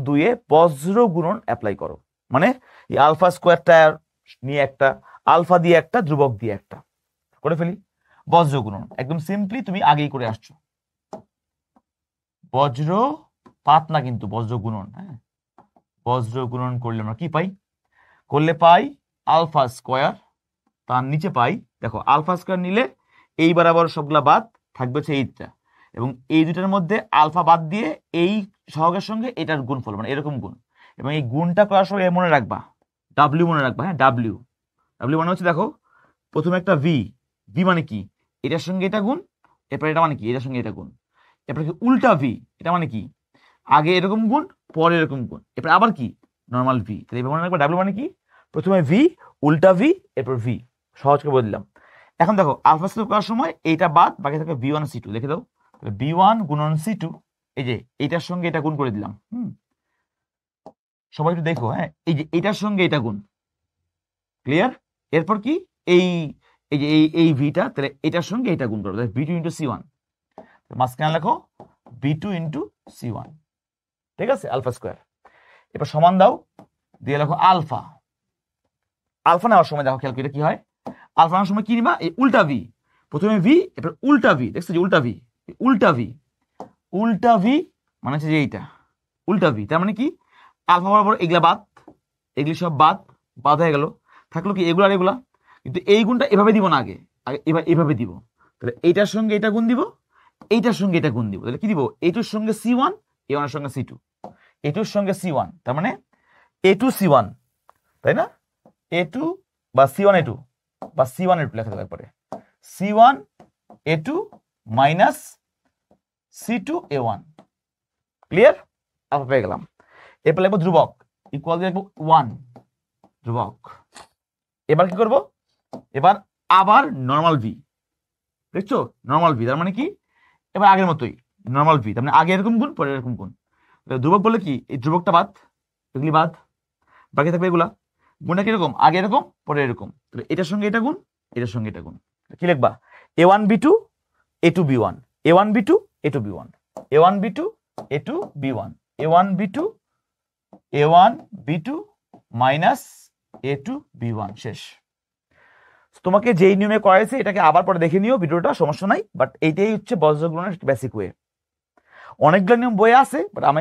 2 বজ্র গুণন অ্যাপ্লাই করো, মানে এই আলফা স্কোয়ারটা নিয়ে একটা, আলফা দিয়ে একটা, ধ্রুবক দিয়ে একটা করে ফেলি। বজ্র গুণন একদম সিম্পলি তুমি আগেই করে আসছো, বজ্র পাত না কিন্তু বজ্র গুণন। হ্যাঁ, বজ্র গুণন করলে আমরা কি পাই? করলে পাই আলফা স্কোয়ার, তার নিচে পাই, দেখো আলফা স্কোয়ার নিলে এই বরাবর সবগুলা বাদ, থাকবে হচ্ছে এইটা, এবং এই দুটার মধ্যে আলফা বাদ দিয়ে এই সহগের সঙ্গে এটার গুণফল, মানে এরকম গুণ। এবং এই গুণটা করার সময় মনে রাখবা, ডাব্লিউ মনে রাখবা। হ্যাঁ, ডাব্লিউ মানে হচ্ছে, দেখো প্রথমে একটা ভি, ভি মানে কি? এটার সঙ্গে এটা গুণ, এরপর এটা মানে কি? এটার সঙ্গে এটা গুণ। এরপর কি উল্টা ভি, এটা মানে কি? আগে এরকম গুণ, পরে এরকম গুণ, এরপর আবার কি? Normal V. তাহলে এবার মনে রাখবা ডাব্লিউ মানে কি? প্রথমে ভি, উল্টা ভি, এরপর ভি। সহজ করে বলে দিলাম। এখন দেখো আলফা স্কোয়ার করার সময় এইটা বাদ, বাকি থাকে V1 C2, লিখে দাও। V1 গুণন C2, এই যে এইটার সঙ্গে এটা গুণ করে দিলাম। সবাই একটু দেখো। হ্যাঁ, এই যে এইটার সঙ্গে এটা গুণ, ক্লিয়ার? এরপর কি? এই এই যে এই ভিটা, তাহলে এটার সঙ্গে এটা গুণ করবো, V2 ইন্টু C1, মাঝখানে লেখো V2 ইন্টু C1, ঠিক আছে? Alpha square. এবার সমান দাও, দিয়ে লেখো আলফা। আলফা নেওয়ার সময় দেখো খেয়াল করে কি হয়, আলফা নেওয়ার সময় কি নিবা? এই উল্টা ভি, প্রথমে ভি, এরপর উল্টা ভি। দেখছো যে উল্টা ভি, উল্টা ভি, উল্টা ভি মানে হচ্ছে যে এইটা উল্টা ভি। তার মানে কি? আলফা বরাবর এগুলা বাদ, এগুলি সব বাদ, বাদ হয়ে গেল, থাকলো কি এগুলা আর এগুলা। কিন্তু এই গুণটা এভাবে দিব না, আগে আগে এবার এভাবে দিব। তাহলে এইটার সঙ্গে এটা গুণ দিব, এইটার সঙ্গে এটা গুণ দিব। তাহলে কি দিব? এটুর সঙ্গে C1, A1 এর সঙ্গে C2, এটুর সঙ্গে C1, তার মানে A2 C1, তাই না? A2 বা C1 A2 বা C1 A2 লেখা যাবে একবারে, C1 A2 minus C2 A1, clear? Alpha পেয়ে গেলাম। এরপর লিখবো ধ্রুবক, ইকুয়াল দিয়ে লিখবো 1, ধ্রুবক। এবার কি করব? এবার আবার নর্মাল ভি, দেখছো নর্মাল ভি, তার মানে কি? এবার আগের মতোই নর্মাল ভি, তার মানে আগে এরকম গুণ, পরে এরকম গুণ। ধ্রুবক বলে কি? এই ধ্রুবকটা বাদ, এগুলি বাদ, বাকি থাকবে এগুলা। গুণটা কিরকম? আগে এরকম, পরে এরকম। তাহলে এটার সঙ্গে এটা গুণ, এটার সঙ্গে এটা গুণ। কি লিখবা? A1 B2 A2 B1, A1 B2 A2 B1, A1 B2 A2 B1, A1 B2 A1 B2 minus A2 B1, শেষ। তোমাকে যেই নিয়মে করাইছে এটাকে আবার পরে দেখে নিও ভিডিওটা, সমস্যা নাই। বাট এইটাই হচ্ছে বজ্র গুণনের বেসিক ওয়ে। অনেকগুলো নিয়ম বইয়ে আছে, বাট আমি